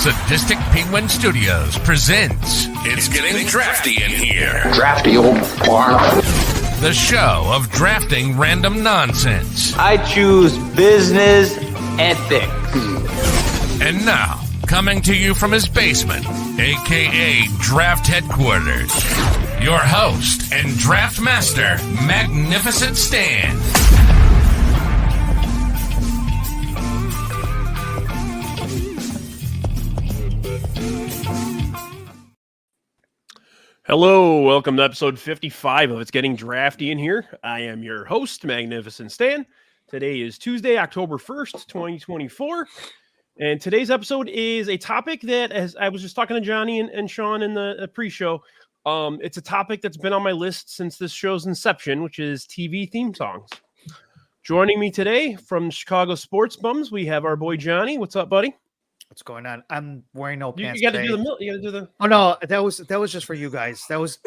Sadistic Penguin Studios presents It's Getting Drafty in Here. Drafty old barn. The show of drafting random nonsense. I choose business ethics. And now, coming to you from his basement, a.k.a. Draft Headquarters, your host and draft master, Magnificent Stan. Hello, welcome to episode 55 of It's Getting Drafty in Here. I am your host, Magnificent Stan. Today is Tuesday, October 1st, 2024. And today's episode is a topic that, as I was just talking to Johnny and Sean in the pre-show, it's a topic that's been on my list since this show's inception, which is TV theme songs. Joining me today from Chicago Sports Bums, we have our boy Johnny. What's up, buddy? What's going on? I'm wearing no pants. You got to do the. You got to do the. Oh no, that was just for you guys. That's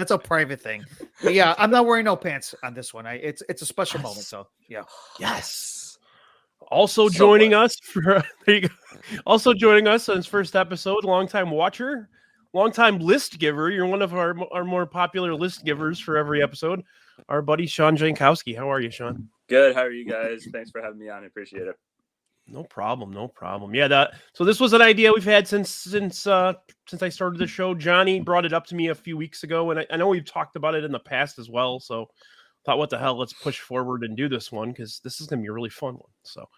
a private thing. But yeah, I'm not wearing no pants on this one. It's a special moment. So yeah. Yes. Also joining us for there you go. Also joining us on his first episode, longtime watcher, longtime list giver. You're one of our more popular list givers for every episode. Our buddy Sean Jankowski. How are you, Sean? Good. How are you guys? Thanks for having me on. I appreciate it. No problem. Yeah, so this was an idea we've had since I started the show. Johnny brought it up to me a few weeks ago, and I know we've talked about it in the past as well. So thought, what the hell? Let's push forward and do this one because this is going to be a really fun one. So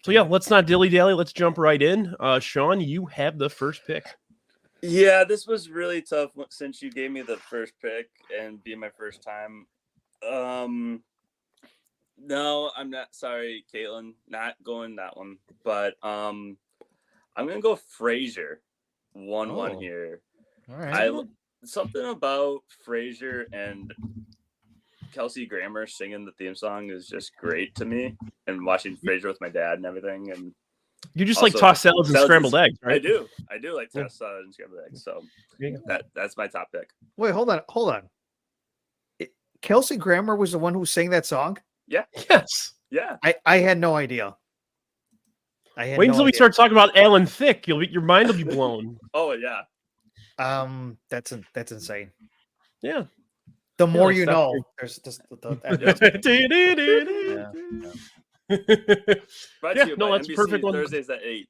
yeah, let's not dilly dally. Let's jump right in. Sean, you have the first pick. Yeah, this was really tough since you gave me the first pick and being my first time. No, I'm not. Sorry, Caitlin, not going that one. But I'm gonna go Frasier, 1-1 here. All right. Something about Frasier and Kelsey Grammer singing the theme song is just great to me. And watching Frasier with my dad and everything, and You just like tossed salads and scrambled eggs, right? I do like tossed salad and scrambled eggs. So that's my top pick. Wait, hold on. Kelsey Grammer was the one who sang that song? Yeah. Yes. Yeah. I had no idea. Wait until we start talking about Alan Thicke. Your mind will be blown. Oh yeah. That's insane. Yeah. The more you know. There's just That's NBC perfect. Thursdays at 8.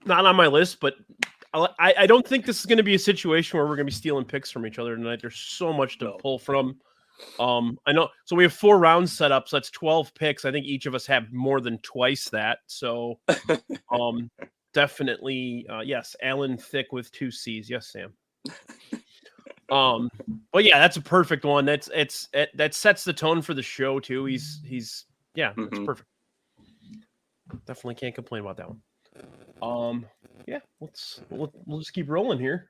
Not on my list, but I don't think this is going to be a situation where we're going to be stealing picks from each other tonight. There's so much to pull from. I know. So we have 4 rounds set up. So that's 12 picks. I think each of us have more than twice that. So, definitely, yes. Alan Thicke with 2 C's. Yes, Sam. But yeah, that's a perfect one. That sets the tone for the show too. It's perfect. Definitely can't complain about that one. Yeah, we'll just keep rolling here.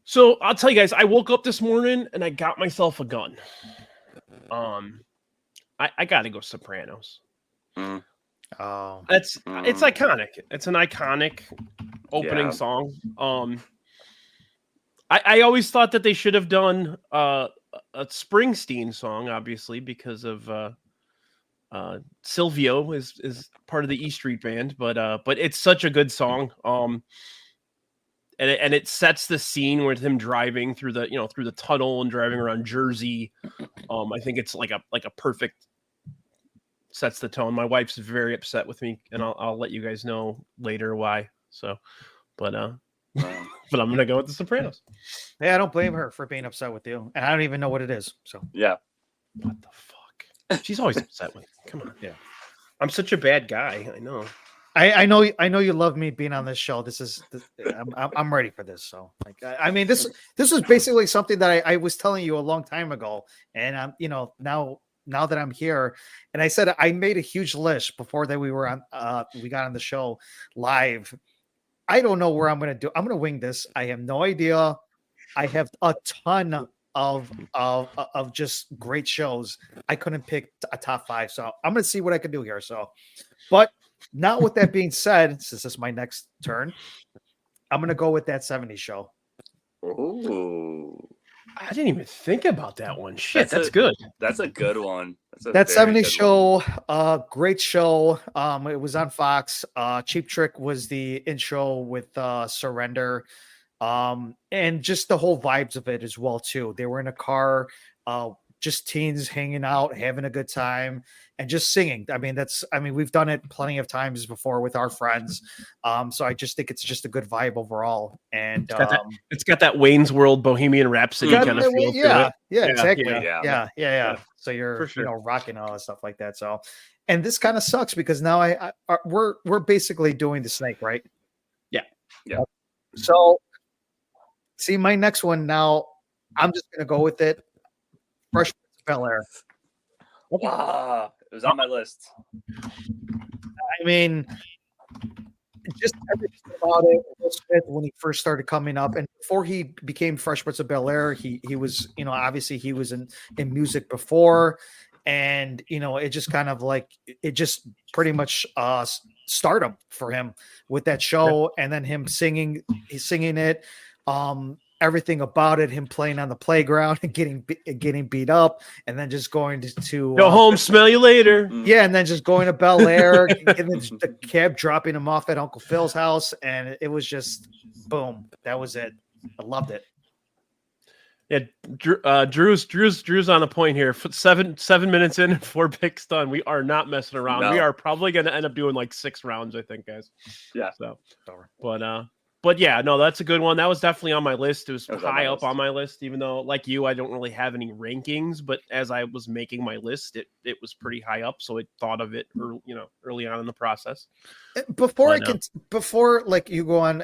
So I'll tell you guys, I woke up this morning and I got myself a gun. I got to go Sopranos. Oh, it's iconic. It's an iconic opening song. I always thought that they should have done a Springsteen song, obviously, because of Silvio is part of the E Street Band, but it's such a good song. And it sets the scene with him driving through the tunnel and driving around Jersey. I think it's like a perfect sets the tone. My wife's very upset with me, and I'll let you guys know later why. So, but I'm gonna go with the Sopranos. Yeah, I don't blame her for being upset with you, and I don't even know what it is. So yeah, what the fuck? She's always upset with me. Come on, yeah. I'm such a bad guy. I know. I know you love me being on this show. I'm ready for this. So this is basically something that I was telling you a long time ago, and I'm now that I'm here, and I said I made a huge list before that we got on the show live. I don't know where I'm going to do. I'm going to wing this. I have no idea. I have a ton of just great shows. I couldn't pick a top 5, so I'm going to see what I can do here. So, but. Now, with that being said, since this is my next turn, I'm going to go with that 70s show. Ooh. I didn't even think about that one. Shit, that's good. That's a good one. That 70s show, great show. It was on Fox. Cheap Trick was the intro with Surrender. And just the whole vibes of it as well, too. They were in a car, just teens hanging out, having a good time, and just singing. I mean, we've done it plenty of times before with our friends. So I just think it's just a good vibe overall. And it's got that Wayne's World Bohemian Rhapsody kind of feel to it. Yeah, exactly. Yeah. Yeah. So you're, For sure. rocking all that stuff like that. So, and this kind of sucks because now we're basically doing the snake, right? Yeah. So, see, my next one now, I'm just gonna go with it. Fresh Prince of Bel-Air. Wow, it was on my list. I mean, just everything about it. Will Smith, when he first started coming up, and before he became Fresh Prince of Bel-Air, he was, obviously he was in music before, and it just kind of like it just pretty much stardom for him with that show, and then him singing it. Everything about it, him playing on the playground and getting beat up, and then just going to go home, smell you later. Yeah, and then just going to Bel Air, and then the cab dropping him off at Uncle Phil's house, and it was just boom. That was it. I loved it. Yeah, Drew's on a point here. 7 minutes in, 4 picks done. We are not messing around. No. We are probably going to end up doing like 6 rounds, I think, guys. Yeah. So, but yeah, no, that's a good one. That was definitely on my list. It was high up on my list, even though, like you, I don't really have any rankings. But as I was making my list, it was pretty high up, so I thought of it, early on in the process. Before you go on,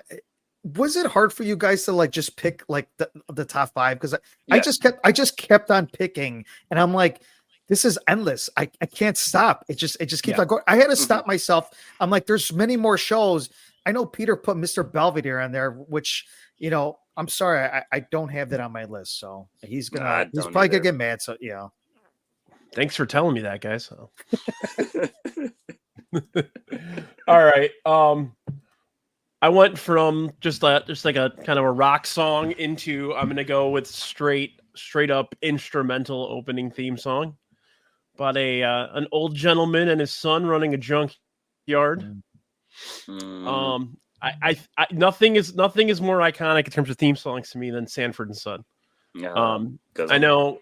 was it hard for you guys to like just pick like the top 5? Because I just kept on picking, and I'm like, this is endless. I can't stop. It just keeps on going. I had to stop myself. I'm like, there's many more shows. I know Peter put Mr. Belvedere on there, which, I'm sorry, I don't have that on my list. So he's probably gonna get mad. So yeah. Thanks for telling me that, guys. All right. I went from just like a kind of a rock song into I'm gonna go with straight up instrumental opening theme song. About an old gentleman and his son running a junkyard. I nothing is more iconic in terms of theme songs to me than Sanford and Son. I know,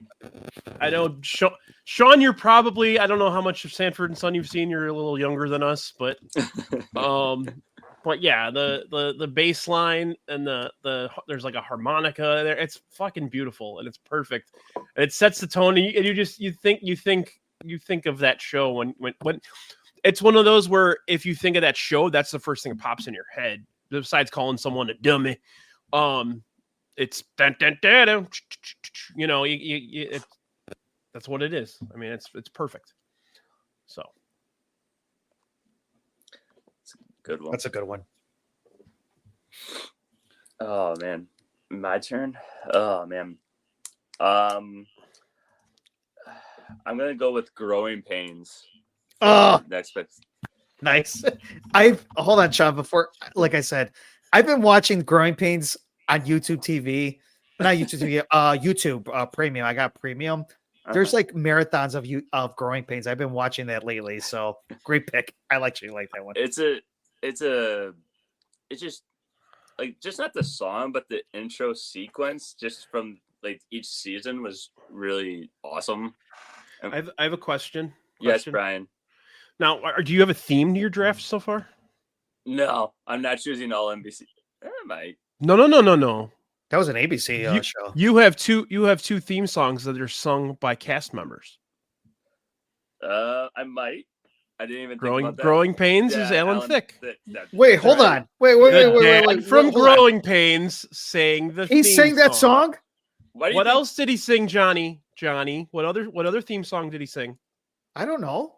Sean, you're probably, I don't know how much of Sanford and Son you've seen. You're a little younger than us, but yeah, the bass line and the there's like a harmonica there. It's fucking beautiful and it's perfect. And it sets the tone, and you think of that show when it's one of those where if you think of that show, that's the first thing that pops in your head. Besides calling someone a dummy, it's dun, dun, dun, dun, that's what it is. I mean, it's perfect. So, good one. That's a good one. Oh man, my turn. Oh man, I'm gonna go with Growing Pains. Oh, next pick. Nice. Hold on, Sean. Before, like I said, I've been watching Growing Pains on YouTube TV, not YouTube TV, YouTube Premium. I got Premium. There's like marathons of Growing Pains. I've been watching that lately. So great pick. I actually like that one. It's just like just not the song, but the intro sequence just from like each season was really awesome. I have a question. Yes, Brian. Now, do you have a theme to your draft so far? No, I'm not choosing all NBC. I might. No. That was an ABC show. You have two theme songs that are sung by cast members. I might. I didn't even think about that. Growing Pains is Alan Thicke. Wait, hold on. Wait. From Growing Pains sang the He sang that song? What else did he sing, Johnny? What other theme song did he sing? I don't know.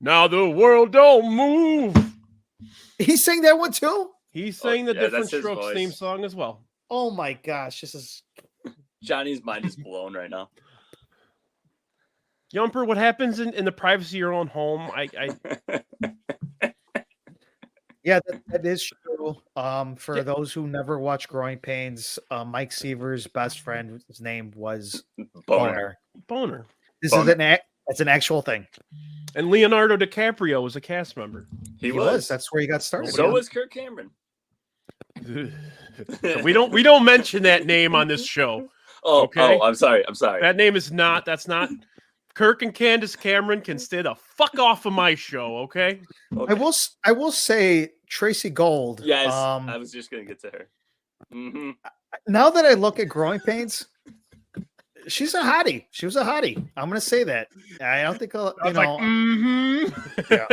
Now the world don't move. He sang that one too? He sang the Different Strokes theme song as well. Oh my gosh, this is Johnny's mind is blown right now. Yumper, what happens in the privacy of your own home? Yeah, that is true. too. For those who never watched Growing Pains, Mike Seaver's best friend, his name was Boner. Boner. This Boner. is it's an actual thing. And Leonardo DiCaprio was a cast member. He was. was. That's where he got started. So was Kirk Cameron. we don't mention that name on this show. Okay? I'm sorry. That name is not. That's not. Kirk and Candace Cameron can stay the fuck off of my show. Okay. I will say Tracy Gold. Yes, I was just gonna get to her. Mm-hmm. Now that I look at Growing Pains, she's a hottie. She was a hottie. I'm gonna say that. I don't think Yeah.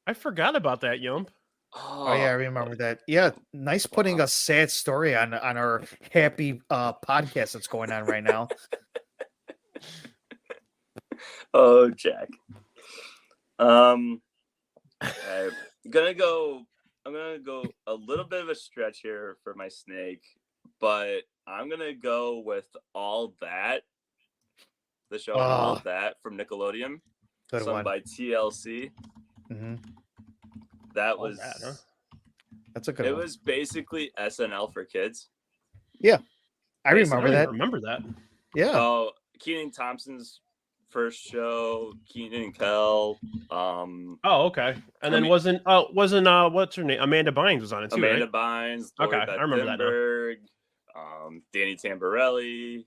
I forgot about that, Yump. Oh yeah, I remember that. Yeah, nice putting a sad story on our happy podcast that's going on right now. Oh, Jack. I'm gonna go a little bit of a stretch here for my snake, but I'm gonna go with All That. The show All That from Nickelodeon, sung by TLC. Mm-hmm. That was That's a good. It was basically SNL for kids. Yeah, I remember that. Remember that? Yeah. Oh, Kenan Thompson's first show, Kenan and Kel. Oh, okay. And then wasn't what's her name? Amanda Bynes was on it too. Amanda right? Bynes. Okay, I remember that now. Danny Tamborelli.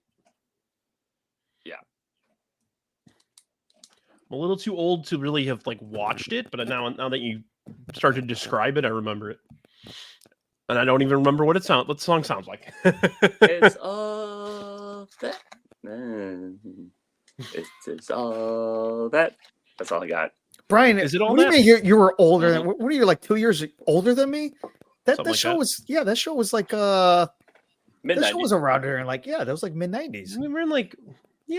Yeah. I'm a little too old to really have watched it, but now that you start to describe it, I remember it. And I don't even remember what the song sounds like. It's all that. It's all that. That's all I got. Brian, is it all what that? do you mean you were older than? What are you, like 2 years older than me? That show was that show was like Mid-90s. that show was around here and that was like mid-90s. We were in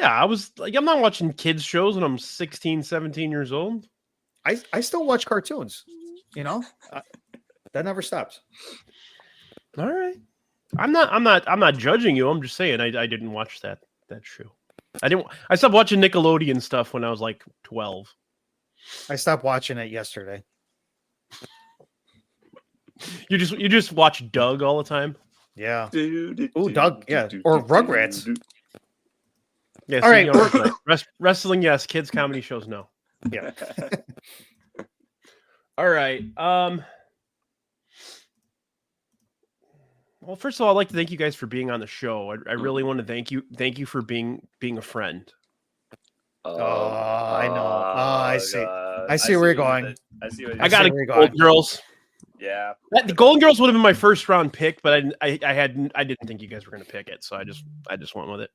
I was I'm not watching kids shows when I'm 16, 17 years old. I still watch cartoons, that never stops. All right. I'm not judging you. I'm just saying I didn't watch that show. I stopped watching Nickelodeon stuff when I was 12. I stopped watching it yesterday. You just watch Doug all the time? Yeah. Oh, Doug, yeah. Or Rugrats. Yeah, all right. Wrestling, yes. Kids comedy shows, no. Yeah. All right. Well, first of all, I'd like to thank you guys for being on the show. I really want to thank you. Thank you for being a friend. Oh, I know. I see. God. I see where you're going. I got it, Golden Girls. Yeah. The Golden Girls would have been my first round pick, but I didn't think you guys were going to pick it, so I just went with it.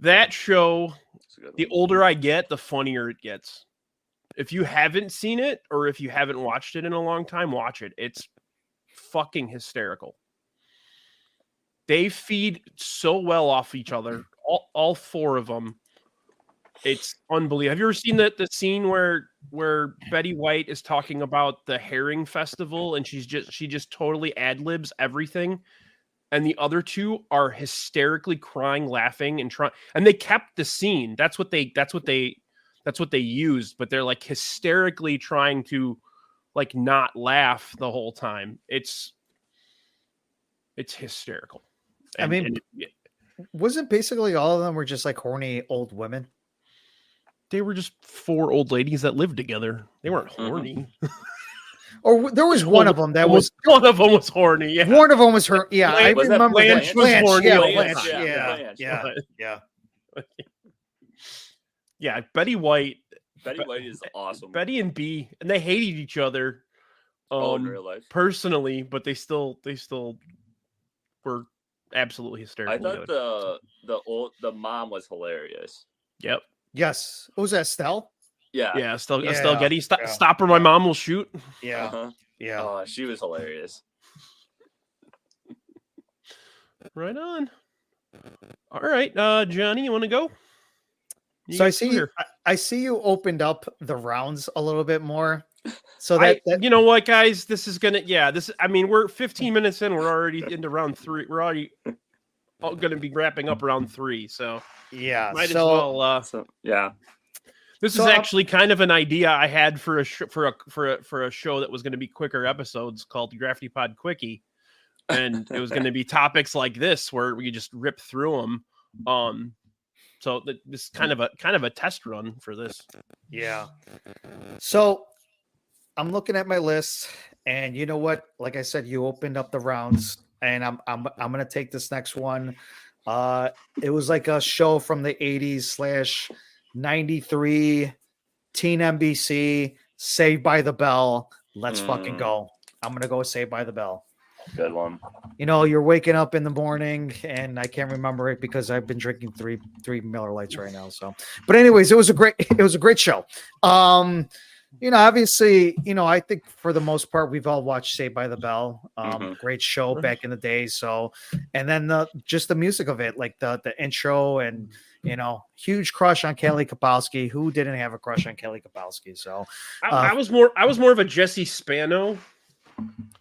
That show, the older I get, the funnier it gets. If you haven't seen it or if you haven't watched it in a long time, watch it. It's fucking hysterical. They feed so well off each other. All four of them. It's unbelievable. Have you ever seen the scene where Betty White is talking about the herring festival and she just totally ad-libs everything, and the other two are hysterically crying, laughing, and they kept the scene. That's what they used, but they're hysterically trying to not laugh the whole time. It's hysterical. Wasn't basically all of them were just horny old women? They were just four old ladies that lived together. They weren't horny. Or there was one of them that was one of them was horny. Yeah. One of them was her. Yeah, I remember Blanche was horny. Yeah. Yeah, Betty White. Betty White is awesome. Betty and B, and they hated each other. In real life, personally, but they still were absolutely hysterical. I thought the mom was hilarious. Yep. Yes. What was that, Estelle? Yeah. Estelle Getty. Stop or my mom will shoot. Yeah. Uh-huh. Yeah. Oh, she was hilarious. Right on. All right, Johnny, you want to go? So I see you opened up the rounds a little bit more. So you know what, guys, we're 15 minutes in. We're already into round 3. We're already going to be wrapping up round 3. So yeah, might as well. Yeah. This So, is actually kind of an idea I had for a show that was going to be quicker episodes called Drafty Pod Quickie, and it was going to be topics like this where we just rip through them. So this is kind of a test run for this. Yeah. So I'm looking at my list, and you know what? Like I said, you opened up the rounds, and I'm gonna take this next one. It was like a show from the 80s / 93, Teen NBC, Saved by the Bell. Let's fucking go. I'm gonna go with Saved by the Bell. Good one. You know, you're waking up in the morning, and I can't remember it because I've been drinking three Miller Lights right now. So, but anyways, it was a great show. You know, obviously, you know, I think for the most part, we've all watched Saved by the Bell. Great show back in the day. So, and then just the music of it, like the intro, and you know, huge crush on Kelly Kapowski. Who didn't have a crush on Kelly Kapowski? So, I was more of a Jesse Spano.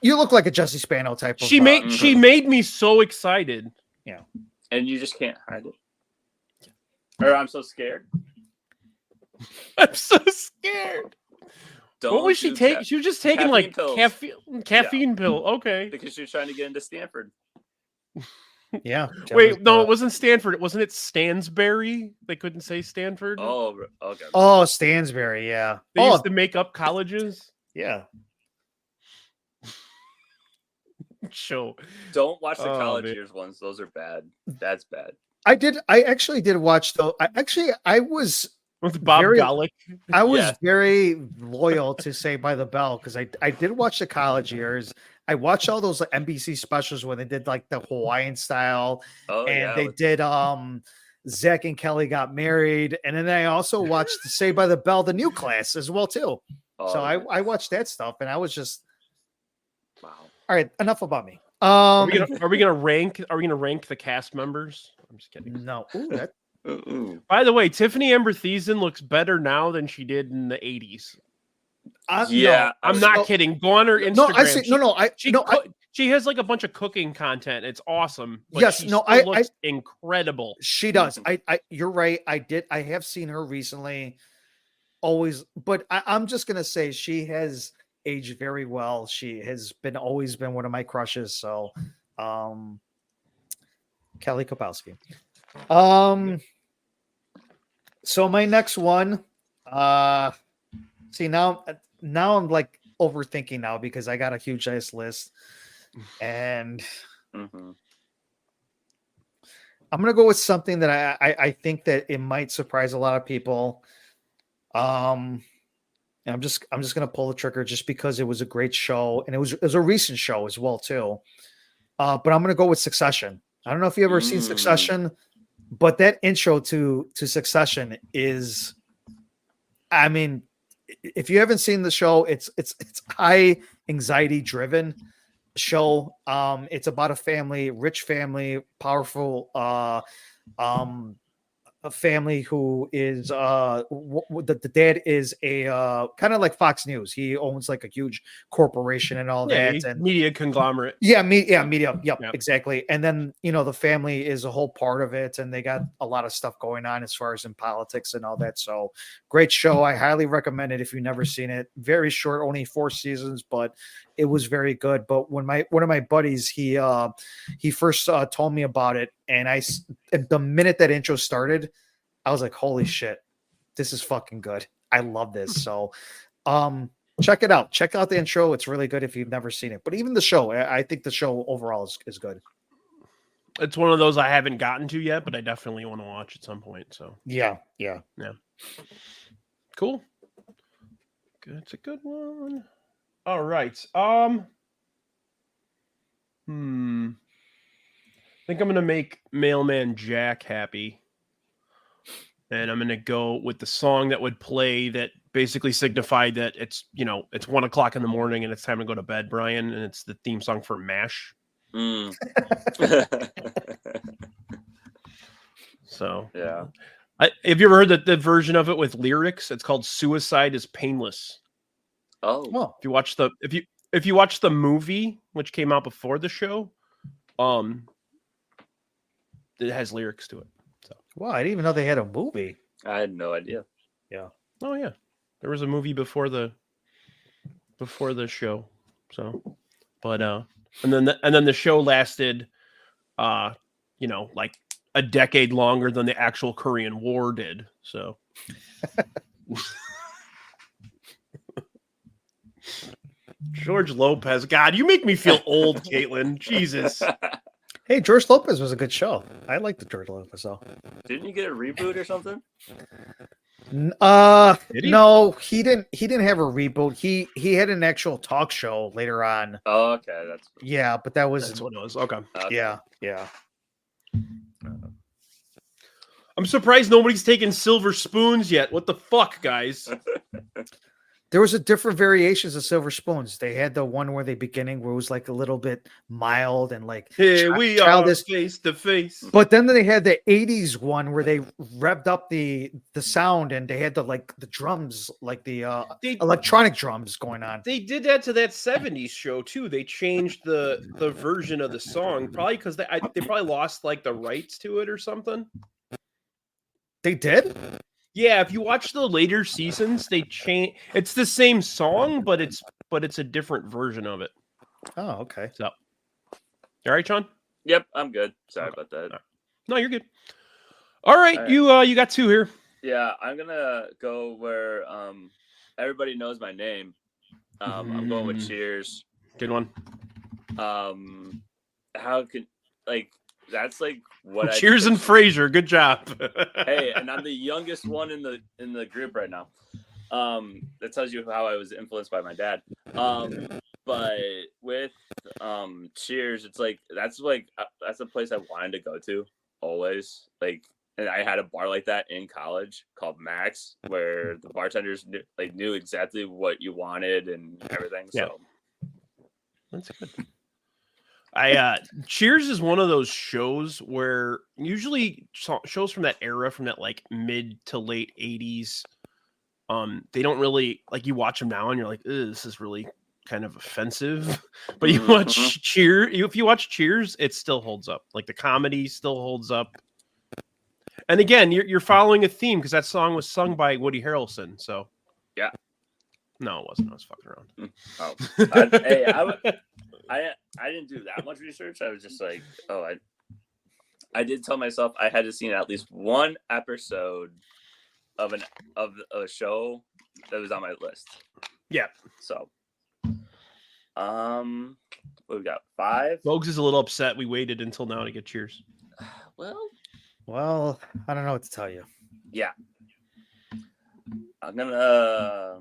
you look like a Jesse Spano type of. She made me so excited. Yeah, and you just can't hide it. Or I'm so scared. I'm so scared. What was she taking? She was just taking like caffeine pill. Okay. Because she was trying to get into Stanford. yeah. Wait, no, it wasn't Stanford. Wasn't it Stansbury? They couldn't say Stanford. Oh, okay. Oh, Stansbury. Yeah. They used to make up colleges. Yeah. Show. Don't watch the college years ones. Those are bad. That's bad. I actually did watch though. I was with Bob Golick. I was very loyal to Saved by the Bell because I did watch the college years. I watched all those NBC specials when they did like the Hawaiian style, they did Zach and Kelly got married, and then I also watched the Saved by the Bell, the new class as well too. So I watched that stuff, and I was just wow. All right, enough about me. Are we gonna rank the cast members? I'm just kidding. No. Ooh, that. By the way, Tiffany Amber Thiessen looks better now than she did in the 80s. Yeah, I'm not kidding. Go on her Instagram. No, she has like a bunch of cooking content. It's awesome. But yes, she looks incredible. She does. You're right. I have seen her recently. Always, but I'm just gonna say she has aged very well. She has always been one of my crushes. So, Kelly Kapowski. So my next one, see now I'm like overthinking now because I got a huge ass list, and I'm gonna go with something that I think that it might surprise a lot of people. And I'm just gonna pull the trigger just because it was a great show, and it was a recent show as well too. But I'm gonna go with Succession. I don't know if you ever seen Succession, but that intro to Succession is, I mean, if you haven't seen the show, it's high anxiety driven show. It's about a family, rich family, powerful, a family who is the dad is a kind of like Fox News. He owns like a huge corporation and all that, and media conglomerate. Media. Yep, exactly. And then the family is a whole part of it, and they got a lot of stuff going on as far as in politics and all that. So great show. I highly recommend it if you've never seen it. Very short, only 4 seasons, but it was very good. But when one of my buddies he first told me about it, and the minute that intro started, I was like, holy shit, this is fucking good. I love this. So check it out. Check out the intro. It's really good if you've never seen it. But even the show, I think the show overall is good. It's one of those I haven't gotten to yet, but I definitely want to watch at some point. So yeah. Cool. Good. It's a good one. All right. I think I'm gonna make Mailman Jack happy, and I'm gonna go with the song that would play that basically signified that it's 1:00 in the morning and it's time to go to bed, Brian, and it's the theme song for MASH. So yeah, have you ever heard the version of it with lyrics? It's called "Suicide is Painless." Oh, well, if you watch the movie, which came out before the show, it has lyrics to it. So. Wow, I didn't even know they had a movie. I had no idea. Yeah. Oh yeah, there was a movie before the show. So, but and then the show lasted, like a decade longer than the actual Korean War did. So. George Lopez. God, you make me feel old, Caitlin. Jesus. Hey, George Lopez was a good show. I like the George Lopez show. Didn't you get a reboot or something? Did he? No, he didn't. He didn't have a reboot. He had an actual talk show later on. Oh, okay. Yeah, but that's what it was. Okay. Yeah. I'm surprised nobody's taken silver spoons yet. What the fuck, guys? There was a different variations of Silver Spoons. They had the one where they beginning where it was like a little bit mild and like Here we childish. are face to face. But then they had the 80s one where they revved up the sound and they had the drums, like the electronic drums going on. They did that to that 70s show too. They changed the version of the song, probably because they probably lost like the rights to it or something. They did? Yeah, if you watch the later seasons, they change. It's the same song, but it's a different version of it. Oh, okay. So, all right, Sean. Yep, I'm good. Sorry about that. No, you're good. All right, you got two here. Yeah, I'm gonna go where everybody knows my name. I'm going with Cheers. Good one. How can that's like what Cheers and Frasier. Good job. Hey, and I'm the youngest one in the group right now. That tells you how I was influenced by my dad. But with Cheers, it's like that's a place I wanted to go to always. And I had a bar like that in college called Max, where the bartenders knew exactly what you wanted and everything. So that's good. Cheers is one of those shows where usually shows from that era, from that like mid to late 80s, they don't really you watch them now and you're like, this is really kind of offensive. But you watch if you watch Cheers, it still holds up. Like the comedy still holds up. And again, you're following a theme because that song was sung by Woody Harrelson. So yeah, no, it wasn't. I was fucking around. Oh, I didn't do that much research. I was just like, I did tell myself I had to see at least one episode of a show that was on my list. Yeah. So, what we got? 5. Bogues is a little upset. We waited until now to get Cheers. Well, I don't know what to tell you. Yeah. I'm gonna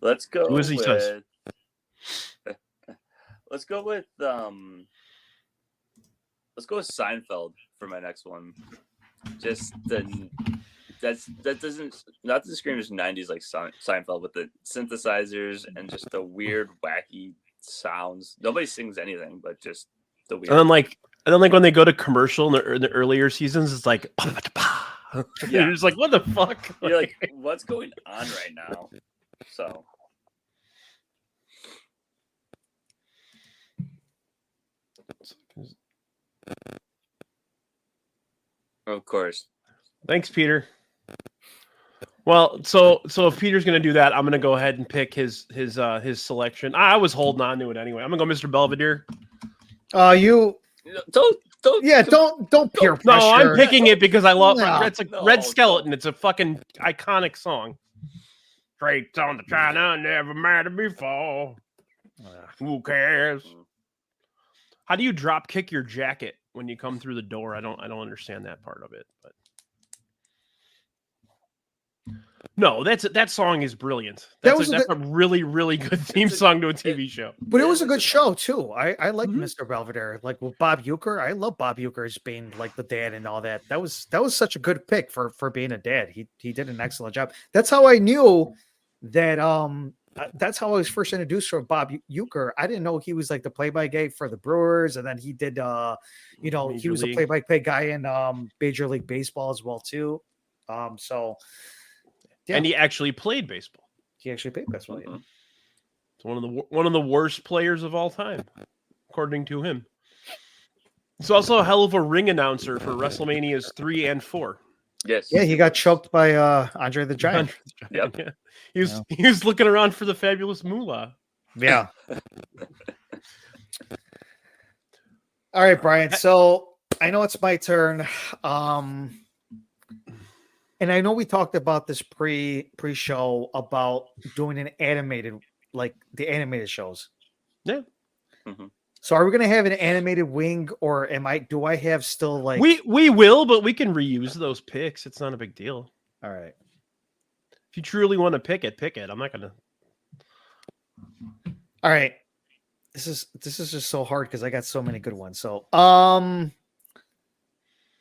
let's go with let's go with Seinfeld for my next one. Just that doesn't not to scream as 90s like Seinfeld with the synthesizers and just the weird wacky sounds. Nobody sings anything but just the weird. And then when they go to commercial in the earlier seasons, it's like you're just like, what the fuck? You're like, what's going on right now? So of course. Thanks, Peter. Well, so if Peter's gonna do that, I'm gonna go ahead and pick his selection. I was holding on to it anyway. I'm gonna go Mr. Belvedere. Don't peer pressure. No, I'm picking it because I love it's a Red Skeleton. No. It's a fucking iconic song. Straight on the China, never mattered before. Who cares? How do you drop kick your jacket when you come through the door? I don't understand that part of it. But no, that song is brilliant. That's a really, really good theme song to a TV show. But it was a good show too. I like Mr. Belvedere. Like with Bob Uecker. I love Bob Uecker as being like the dad and all that. That was such a good pick for being a dad. He did an excellent job. That's how I knew that that's how I was first introduced to Bob Uecker. I didn't know he was like the play-by-play for the Brewers, and then he did he was a play-by-play guy in Major League Baseball as well too. Yeah. And he actually played baseball. He actually played baseball. Yeah. It's one of the worst players of all time, according to him. He's also a hell of a ring announcer for WrestleManias 3 and 4. Yes. Yeah, he got choked by Andre the Giant. Yep. Yeah. He was looking around for the fabulous moolah. Yeah. All right, Brian. So I know it's my turn. And I know we talked about this pre-show about doing an animated, like the animated shows. Yeah. Mm-hmm. So are we going to have an animated wing, or do I have still like we will, but we can reuse those picks. It's not a big deal. All right. If you truly want to pick it. I'm not gonna. All right. This is just so hard because I got so many good ones. So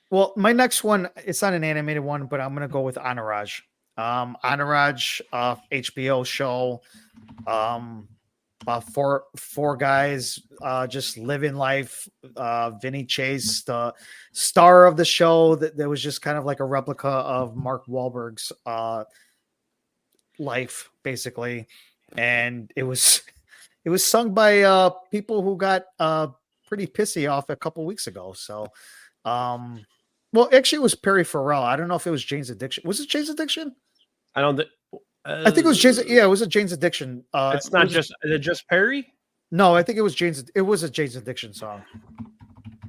well, my next one, it's not an animated one, but I'm gonna go with Entourage. Entourage, HBO show. About four guys just living life. Vinny Chase, the star of the show, that was just kind of like a replica of Mark Wahlberg's life, basically. And it was sung by people who got pretty pissy off a couple weeks ago. So well, actually it was Perry Farrell. I don't know if it was Jane's Addiction. Was it Jane's Addiction? I don't think. I think it was Jane's. Yeah, it was a Jane's Addiction. It's not just. Is it just Perry? No, I think it was Jane's. It was a Jane's Addiction song.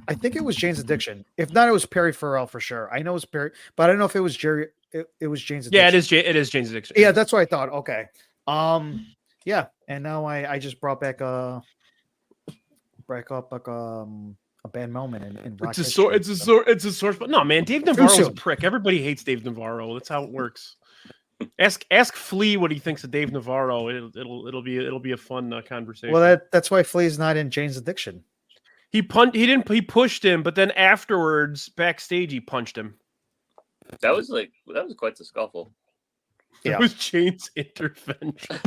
I think it was Jane's Addiction. If not, it was Perry Farrell for sure. I know it was Perry, but I don't know if it was Jerry. It was Jane's Addiction. Yeah, it is Jane's Addiction. Yeah, that's what I thought. Okay. Yeah, and now I just brought back a bad moment in rock It's history. a source. But no, man, Dave Navarro's a prick. Everybody hates Dave Navarro. That's how it works. Ask Flea what he thinks of Dave Navarro. It'll be a fun conversation. Well, that's why Flea's not in Jane's Addiction. He pushed him, but then afterwards backstage he punched him. That was quite the scuffle. Yeah. It was Jane's intervention.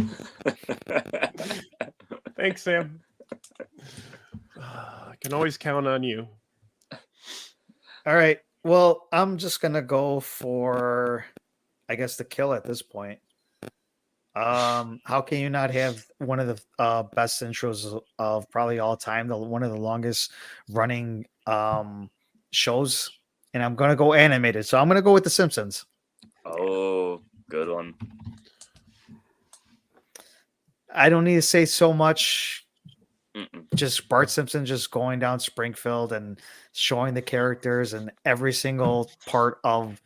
Thanks, Sam. I can always count on you. All right. Well, I'm just gonna go for, I guess, the kill at this point. How can you not have one of the best intros of probably all time, one of the longest running shows? And I'm gonna go animated, so I'm gonna go with The Simpsons. Oh, good one. I don't need to say so much. Mm-mm. Just Bart Simpson just going down Springfield and showing the characters, and every single part of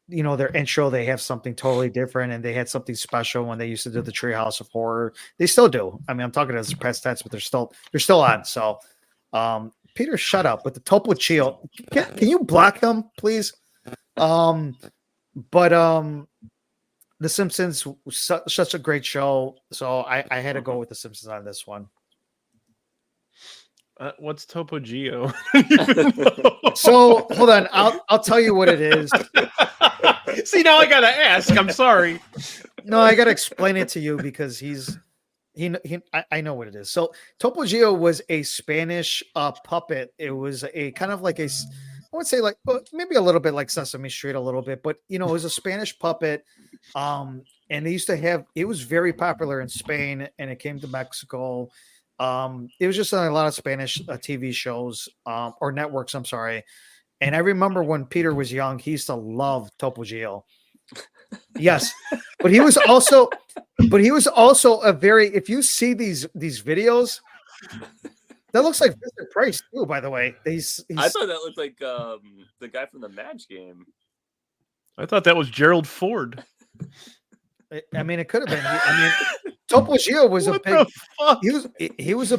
their intro, they have something totally different, and they had something special when they used to do the Treehouse of Horror. They still do. I mean, I'm talking as past tense, but they're still on. So, Peter, shut up with the Topo Gio. Can you block him, please? But The Simpsons was such a great show, so I had to go with The Simpsons on this one. What's Topo Gio? So hold on, I'll tell you what it is. See, now I gotta ask. I'm sorry. No, I gotta explain it to you because I know what it is. So Topo Gio was a Spanish puppet. It was a kind of like I would say like maybe a little bit like Sesame Street a little bit, but it was a Spanish puppet. And they used to have, it was very popular in Spain, and it came to Mexico. It was just on a lot of Spanish TV shows or networks. I'm sorry. And I remember when Peter was young, he used to love Topo Gio. Yes, but he was also a very. If you see these videos, that looks like Mr. Price too. By the way, I thought that looked like the guy from the Match Game. I thought that was Gerald Ford. I mean, it could have been. I mean, Topo Gio was a big. He was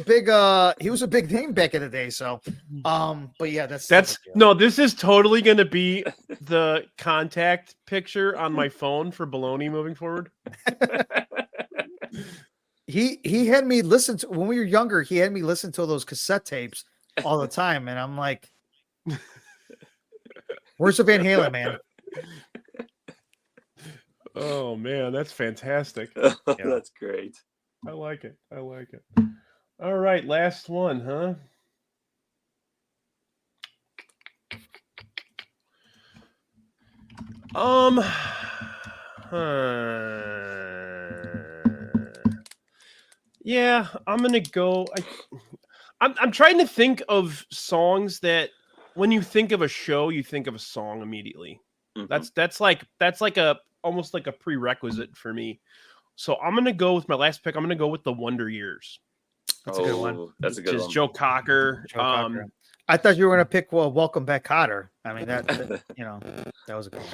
a big name back in the day. So, but yeah, that's no. This is totally going to be the contact picture on my phone for baloney moving forward. He had me listen to, when we were younger. He had me listen to those cassette tapes all the time, and I'm like, "Where's the Van Halen, man?" Oh man, that's fantastic. Yeah. That's great. I like it. All right, last one, huh? Yeah, I'm gonna go. I'm trying to think of songs that when you think of a show, you think of a song immediately. Mhm. That's like a almost like a prerequisite for me. So I'm gonna go with my last pick. I'm gonna go with the Wonder Years, That's a good one. That's a which good is one. Joe Cocker. Joe Cocker. I thought you were going to pick Welcome Back, Cotter. I mean, that that was a good one.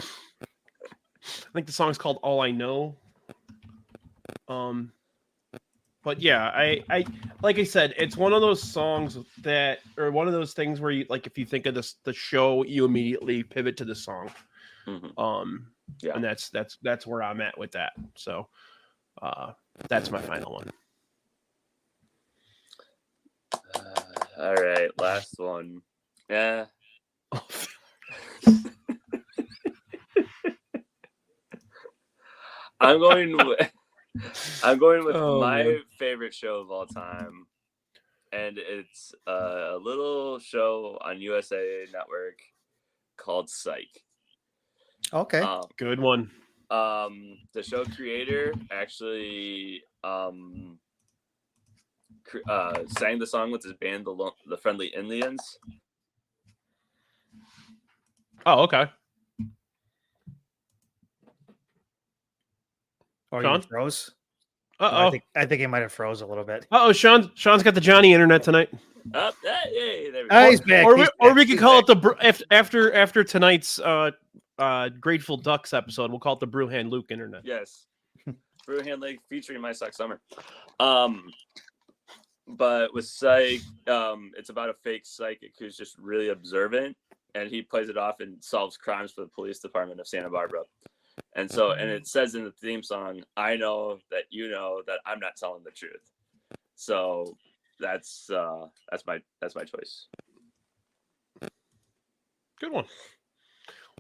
I think the song's called All I Know. But yeah, I like I said, it's one of those songs that, or one of those things where you like, if you think of the show, you immediately pivot to the song. Mhm. Yeah. And that's where I'm at with that. So, that's my final one. All right, last one. Yeah. I'm going with Oh, my man. favorite show of all time, and it's a little show on USA Network called Psych. Okay. Good one. The show creator actually sang the song with his band, the Friendly Indians. Oh, okay. Oh, Sean? you froze? Uh-oh. I think he might have froze a little bit. Uh-oh, Sean's got the Johnny internet tonight. Yay, there we Oh, go. he's back. Or we could call it after tonight's Grateful Ducks episode, we'll call it the Brewhand Luke internet. Yes. Brewhand Lake featuring My Suck Summer. But with Psych, it's about a fake psychic who's just really observant, and he plays it off and solves crimes for the police department of Santa Barbara. And so, and it says in the theme song, I know that you know that I'm not telling the truth. So that's my choice. Good one.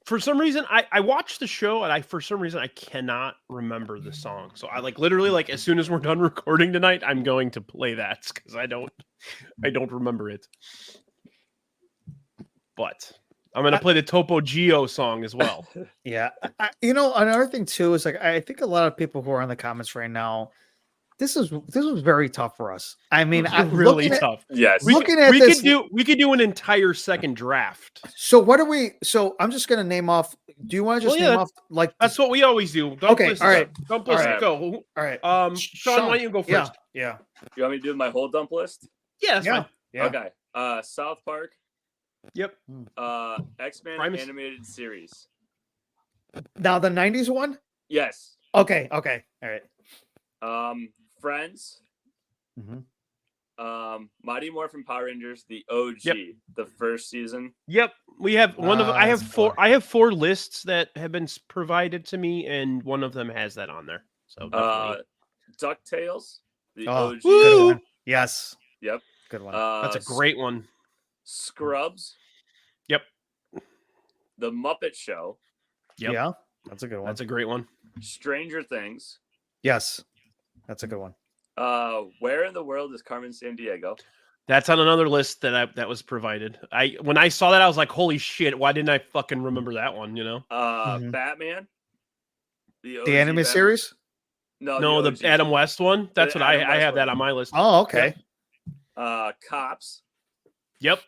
For some reason, I watched the show and for some reason I cannot remember the song. So I literally as soon as we're done recording tonight, I'm going to play that because I don't remember it. But I'm gonna play the Topo Geo song as well. Yeah. Another thing too is I think a lot of people who are in the comments right now, this was very tough for us. I mean, I'm really tough. Yes. We could do an entire second draft. So what are we? So I'm just gonna name off. Do you want to just name off That's what we always do. Okay, all right. Dump list, go. All right. Sean, why don't you go first? Yeah. You want me to do my whole dump list? Yeah, that's fine. Yeah. Okay. South Park. Yep. X-Men Primus. animated series. Now the 90s one? Yes. Okay. All right. Friends. Mm-hmm. Mighty Morphin Power Rangers, the OG, the first season. Yep. We have one of I have four. fun. I have 4 lists that have been provided to me, and one of them has that on there. So definitely. DuckTales, the Oh, OG. good one. Yes. Yep. Good one. That's a great one. Scrubs. Yep. The Muppet Show. Yep. Yeah. That's a good one. That's a great one. Stranger Things. Yes. That's a good one. Where in the world is Carmen Sandiego? That's on another list that was provided. When I saw that, I was like, "Holy shit! Why didn't I fucking remember that one?" You know. Batman. The The anime series? No, the Adam West one. That's what I have that on my list. Oh, okay. Cops. Yep.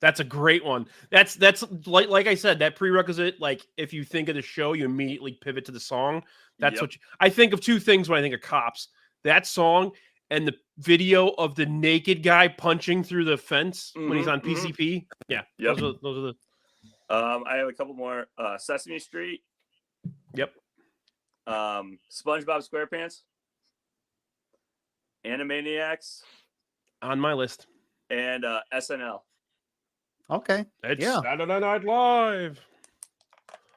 That's a great one. That's like I said, that prerequisite, like if you think of the show, you immediately pivot to the song. That's what I think of 2 things when I think of Cops. That song and the video of the naked guy punching through the fence when he's on PCP. Yeah. Yep. Those are the I have a couple more. Sesame Street. Yep. SpongeBob SquarePants. Animaniacs. On my list. And SNL. Okay. It's Saturday Night Live.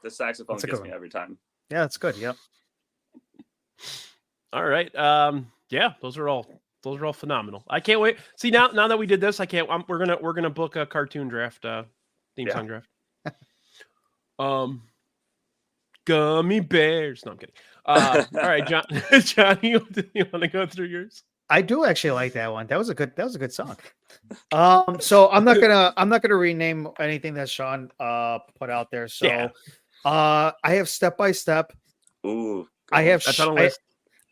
The saxophone gets me every time. Yeah, that's good. Yep. All right. Yeah, those are all phenomenal. I can't wait. See, now that we did this, we're gonna book a cartoon draft, theme song draft. Gummy bears. No, I'm kidding. All right, John. Johnny, you want to go through yours? I do actually like that one. That was a good song. So I'm not gonna rename anything that Sean put out there. So I have Step by Step. Ooh. I have That's on a list.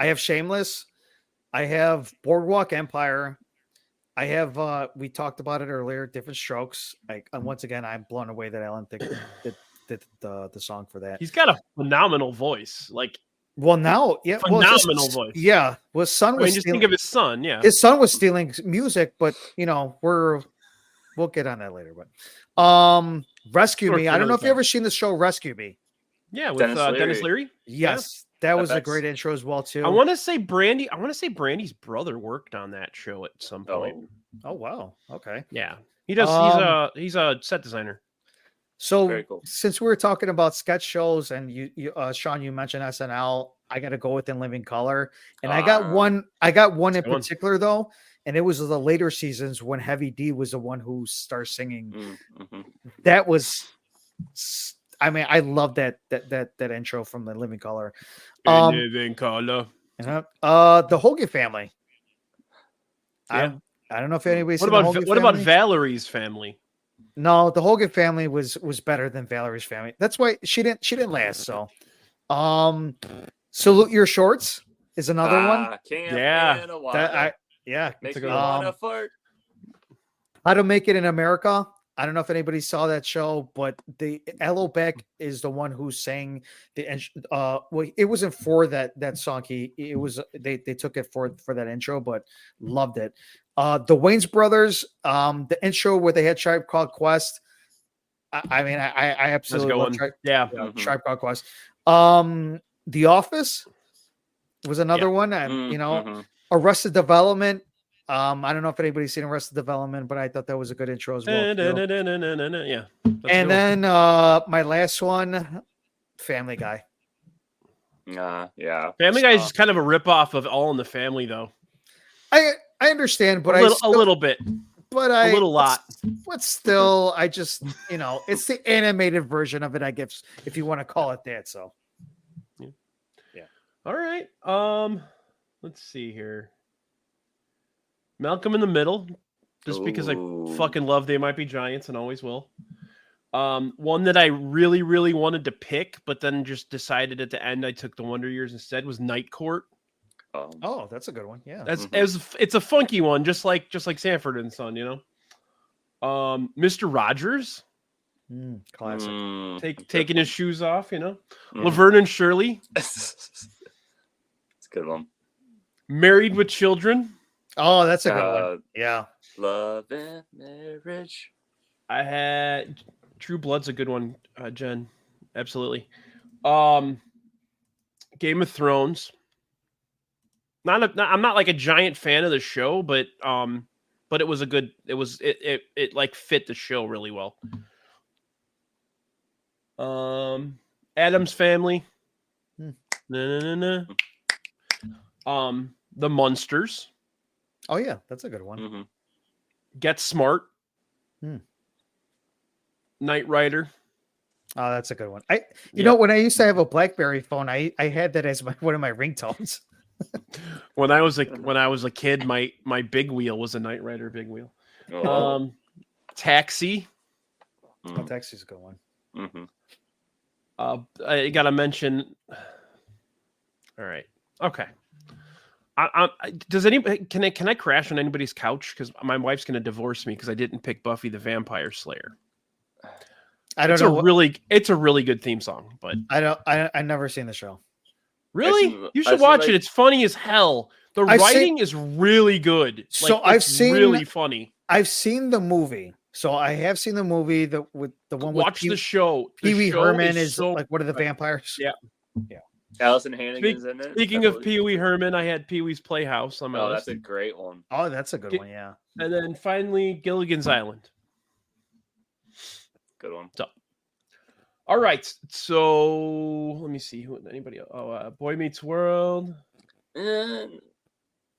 I have Shameless. I have Boardwalk Empire. I have we talked about it earlier, Different Strokes. Once again, I'm blown away that Ellen did the song for that. He's got a phenomenal voice. Like Well, now, yeah, well, phenomenal voice. Yeah, well, his son I was mean, just think of his son. Yeah. his son was stealing music, but we'll get on that later. But Rescue Or Me. for I don't know another if you ever seen the show Rescue Me. Yeah, with Dennis Dennis Leary. Leary. Yes, that was a FX. great intro as well too. I want to say Brandy's brother worked on that show at some point. Oh wow, okay. Yeah, he does. He's a set designer. So Very cool. since we were talking about sketch shows and you Sean, you mentioned SNL, I got to go with In Living Color, and I got one in good one. particular though, and it was the later seasons when Heavy D was the one who started singing. Mm-hmm. That was, I mean, I love that intro from The Living Color. Living Color. The Hogan Family. Yeah. I don't know if anybody's What seen the about Hogan what about Family? Valerie's family? No, the Hogan Family was better than Valerie's Family. That's why she didn't last. So, Salute Your Shorts is another one. Yeah. Yeah, Makes it's me a wanna fart. How to Make It in America. I don't know if anybody saw that show, but the Elo Beck is the one who sang the well, it wasn't for that song. They took it for that intro, but loved it. The Wayans Brothers, the intro where they had Tribe Called Quest. I mean, I absolutely love Tribe Called Quest. The Office was another one. Arrested Development. I don't know if anybody's seen Arrested Development, but I thought that was a good intro as well. Yeah. And then my last one, Family Guy. Yeah. Family Guy is just kind of a ripoff of All in the Family, though. I understand, but a little bit, but a little lot. But still, I just it's the animated version of it, I guess, if you want to call it that. So, yeah. All right. Let's see here. Malcolm in the Middle, just because I fucking love They Might Be Giants and always will. One that I really, really wanted to pick, but then just decided at the end I took the Wonder Years instead was Night Court. Oh, that's a good one. Yeah, it's a funky one, just like Sanford and Son, Mr. Rogers, classic. Taking his shoes off, Laverne and Shirley. It's a good one. Married with Children. Oh, that's a good one. Yeah. Love and Marriage. I had True Blood's a good one, Jen. Absolutely. Game of Thrones. I'm not like a giant fan of the show, but it was a good. It like fit the show really well. Addams Family. The Munsters. Oh yeah, that's a good one. Mm-hmm. Get Smart. Knight Rider. Oh, that's a good one. You know, when I used to have a BlackBerry phone, I had that as one of my ringtones. When I was a kid, my big wheel was a Knight Rider big wheel. Taxi. Oh, Taxi's a good one. Mm-hmm. I gotta mention. All right. Okay. Does anybody can I crash on anybody's couch? Because my wife's gonna divorce me because I didn't pick Buffy the Vampire Slayer. I don't know. It's a really good theme song, but I've never seen the show. Really, you should watch it. It's funny as hell. The writing is really good. So I've seen really funny. I've seen the movie. So I have seen the movie with the one. Watch the show. Pee Wee Herman is like one of the vampires. Yeah. Allison Hannigan's in it. Speaking of Pee Wee Herman, I had Pee Wee's Playhouse on my list. That's a great one. Oh, that's a good one. Yeah. And then finally, Gilligan's Island. Good one. So, all right. So let me see anybody else. Oh, Boy Meets World. I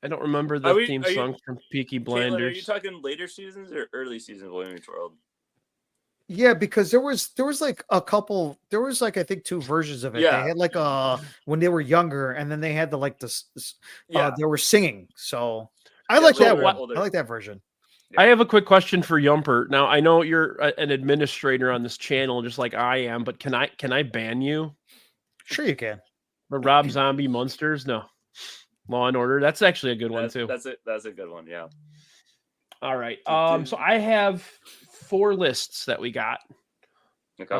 don't remember the theme song from Peaky Blinders. Caitlin, are you talking later seasons or early seasons of Boy Meets World? Yeah, because there was like a couple. There was like I think two versions of it. Yeah. They had like when they were younger, and then they had they were singing. So I like that one. I like that version. I have a quick question for Yumper. Now I know you're an administrator on this channel, just like I am, but can I ban you? Sure, you can. But Rob Zombie Monsters, no. Law and Order. That's actually a good one too. That's a good one. Yeah. All right. So I have 4 lists that we got. Okay.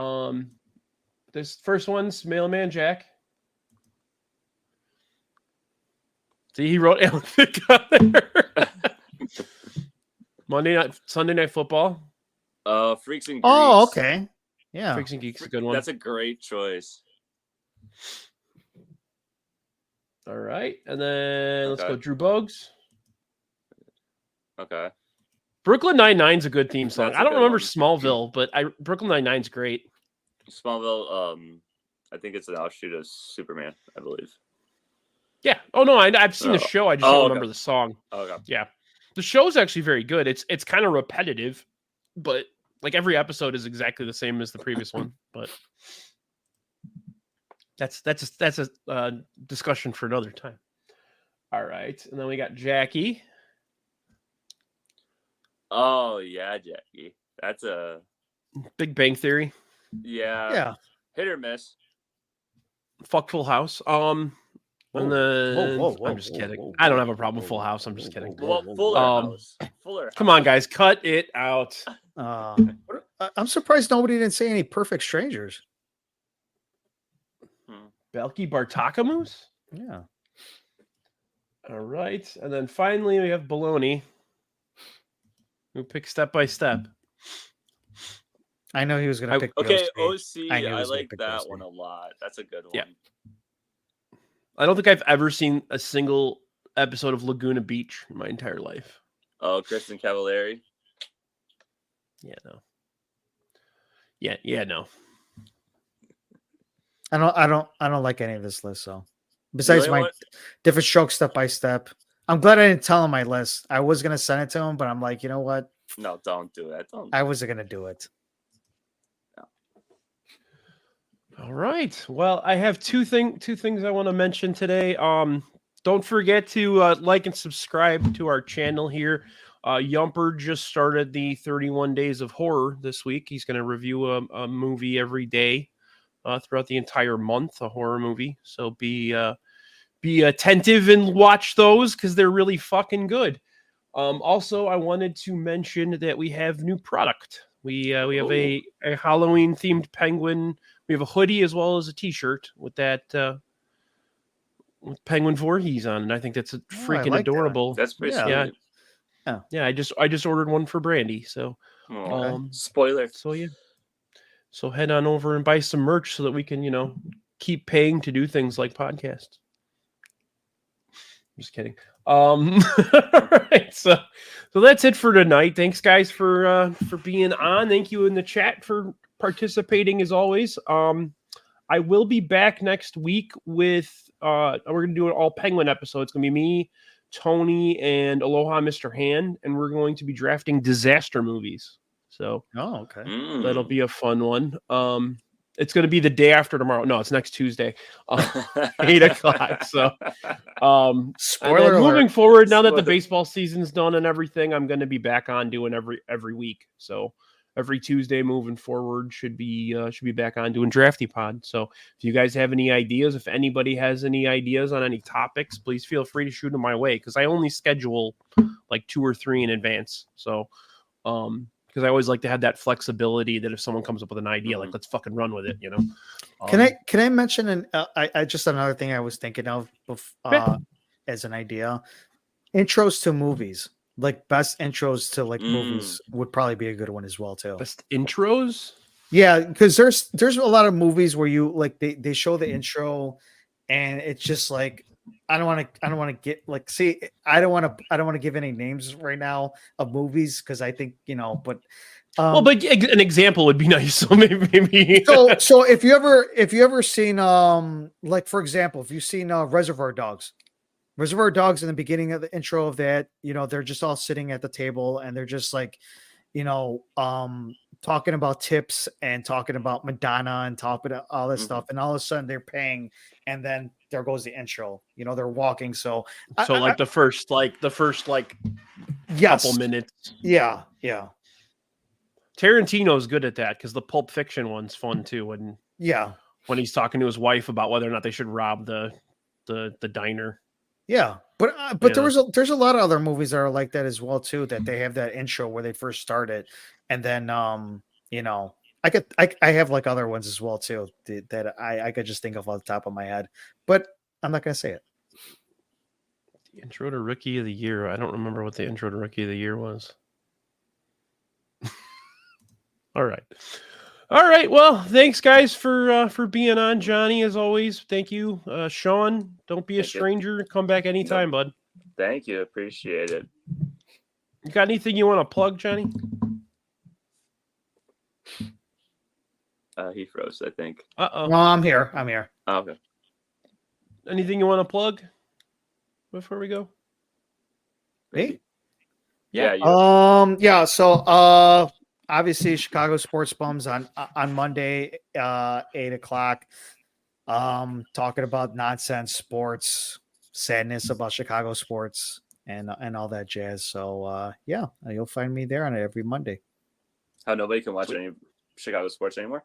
This first one's Mailman Jack. See, he wrote Alan Thicke on there. Sunday Night Football. Freaks and Geeks. Oh, okay. Yeah. Freaks and Geeks, a good one. That's a great choice. All right, and then let's go Drew Bogues. Okay. Brooklyn Nine-Nine's a good theme song. That's a I don't good remember one. Smallville, but Brooklyn Nine-Nine's great. Smallville, I think it's an offshoot of Superman, I believe. Yeah. Oh no, I've seen the show. I just don't remember the song. Okay. Yeah, the show's actually very good. It's kind of repetitive, but like every episode is exactly the same as the previous one. But that's a discussion for another time. All right, and then we got Jackie. Oh yeah, Jackie. That's a Big Bang Theory. Yeah. Hit or miss. Fuck Full House. And then I'm just kidding. I don't have a problem with Full House. I'm just kidding. Well, Fuller House. Fuller House. Come on, guys, cut it out. I'm surprised nobody didn't say any Perfect Strangers. Belky Bartakamus? Yeah. All right. And then finally we have Baloney, who picked Step by Step. I know he was going to pick Okay, Ghost OC. I like that one a lot. That's a good one. Yeah. I don't think I've ever seen a single episode of Laguna Beach in my entire life. Oh, Kristen Cavallari. Yeah, no. Yeah, no. I don't like any of this list. So besides my Different Strokes, Step by Step, I'm glad I didn't tell him my list. I was gonna send it to him, but I'm like, you know what? No, don't do that. I wasn't gonna do it. No. All right. Well, I have two things I want to mention today. Don't forget to like and subscribe to our channel here. Yumper just started the 31 Days of Horror this week. He's going to review a movie every day throughout the entire month, a horror movie. So be attentive and watch those because they're really fucking good. Also, I wanted to mention that we have new product. We have a Halloween themed penguin. We have a hoodie as well as a t-shirt with that with Penguin Voorhees on, and I think that's freaking adorable. That's pretty sweet. Yeah. Yeah, I just ordered one for Brandy. So spoiler. So yeah. So head on over and buy some merch so that we can, keep paying to do things like podcasts. Just kidding. Right. So that's it for tonight. Thanks guys for being on. Thank you in the chat for participating as always. I will be back next week with we're gonna do an all Penguin episode. It's gonna be me, Tony, and Aloha Mr. Hand, and we're going to be drafting disaster movies. So okay. That'll be a fun one. It's going to be the day after tomorrow. No, it's next Tuesday, 8:00. So, spoiler alert. Moving forward, now that the baseball season's done and everything, I'm going to be back on doing every week. So every Tuesday moving forward should be back on doing Drafty Pod. So if you guys have any ideas, if anybody has any ideas on any topics, please feel free to shoot them my way because I only schedule like 2 or 3 in advance. So, because I always like to have that flexibility that if someone comes up with an idea, like let's fucking run with it, Can I mention I just another thing I was thinking of as an idea, intros to movies, like best intros to like movies would probably be a good one as well too. Best intros, yeah, because there's a lot of movies where you like they show the intro, and it's just like. I don't want to get like, see, I don't want to give any names right now of movies because I think, but but an example would be nice. So maybe. So if you ever seen, like, for example, if you've seen Reservoir Dogs in the beginning of the intro of that, they're just all sitting at the table and they're just like, talking about tips and talking about Madonna and talking about all this stuff. And all of a sudden they're paying and then there goes the intro, they're walking. So the first yes. couple minutes. Yeah. Yeah. Tarantino's good at that because the Pulp Fiction one's fun too. When he's talking to his wife about whether or not they should rob the diner. Yeah. But there's a lot of other movies that are like that as well too, that they have that intro where they first started and then I have like other ones as well too that I could just think of off the top of my head, but I'm not gonna say it. The intro to Rookie of the Year. I don't remember what the intro to Rookie of the Year was. All right. Well, thanks guys for being on. Johnny, as always, thank you. Sean, don't be a stranger. Come back anytime, bud. Thank you. Appreciate it. You got anything you want to plug, Johnny? He froze, I think. Uh-oh. No, I'm here. Oh, okay. Anything you want to plug before we go? Me? Yeah. Yeah. So, obviously, Chicago Sports Bums on Monday, 8:00. Talking about nonsense sports, sadness about Chicago sports, and all that jazz. So, yeah, you'll find me there on every Monday. How nobody can watch any Chicago sports anymore?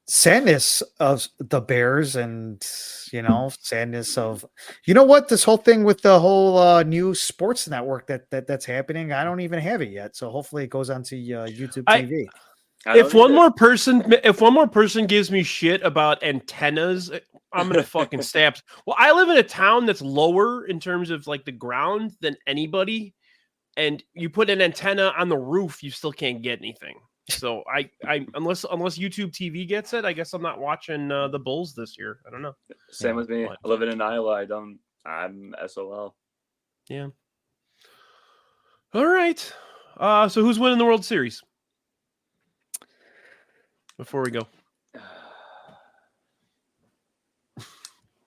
Sadness of the Bears, and sadness of what, this whole thing with the whole new sports network that's happening. I don't even have it yet, so hopefully it goes onto YouTube TV. If one more person gives me shit about antennas, I'm gonna fucking stab. Well, I live in a town that's lower in terms of like the ground than anybody, and you put an antenna on the roof, you still can't get anything. So I unless YouTube TV gets it, I guess I'm not watching the Bulls this year. I don't know. Same with me. Living in Iowa, I'm SOL. Yeah. All right. So who's winning the World Series? Before we go.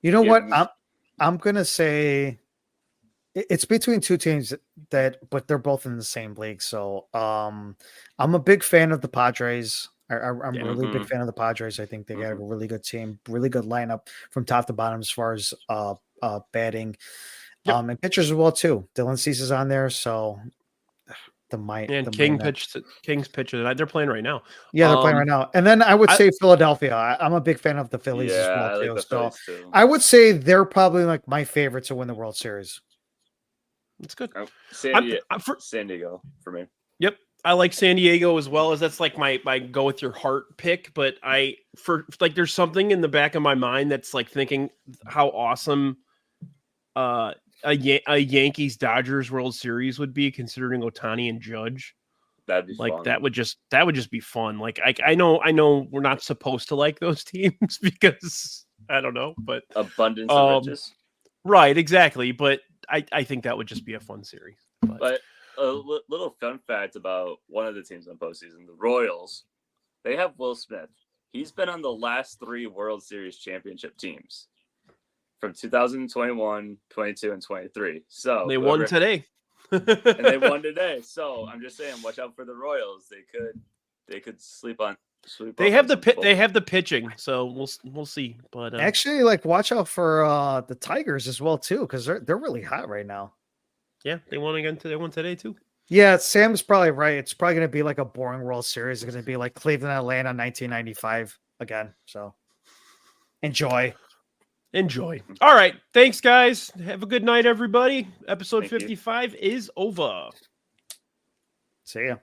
You know what? I'm gonna say it's between two teams but they're both in the same league. So I'm a big fan of the Padres. I'm really a big fan of the Padres. I think they got a really good team, really good lineup from top to bottom as far as batting, and pitchers as well too. Dylan Cease is on there, so Kings pitch tonight. They're playing right now. Yeah, they're playing right now. And then I would say Philadelphia. I'm a big fan of the Phillies as well I like too. the So Phillies too. I would say they're probably like my favorite to win the World Series. That's good. San Diego for me. Yep. I like San Diego as well, as that's like my go with your heart pick. But there's something in the back of my mind that's like thinking how awesome a Yankees Dodgers World Series would be, considering Ohtani and Judge. That'd be like fun. that would just be fun. Like I know we're not supposed to like those teams because I don't know, but abundance of riches. Right, exactly. But I think that would just be a fun series. But a little fun fact about one of the teams on postseason, the Royals, they have Will Smith. He's been on the last 3 World Series championship teams from 2021, 22, and 23. So they won today. And they won today. So I'm just saying, watch out for the Royals. They could sleep on. They have the pitching, so we'll see. But actually, like, watch out for the Tigers as well too, because they're really hot right now. Yeah, they won again. They won today too. Yeah, Sam's probably right. It's probably going to be like a boring World Series. It's going to be like Cleveland, Atlanta, 1995 again. So enjoy. All right, thanks guys. Have a good night, everybody. Episode Thank 55 is over. See ya.